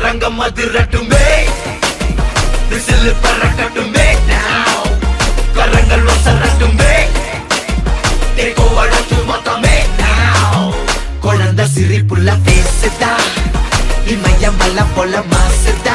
அரங்கம் அதிரட்டுமே, whistle பறக்கட்டுமே, now கரங்கள் வசரட்டுமே, தேக்கோ அழைச்சு மொத்தமே now. குழந்தை சிரிப்புள்ள பேசுதா, இமயம் மலை போல மாசுதா.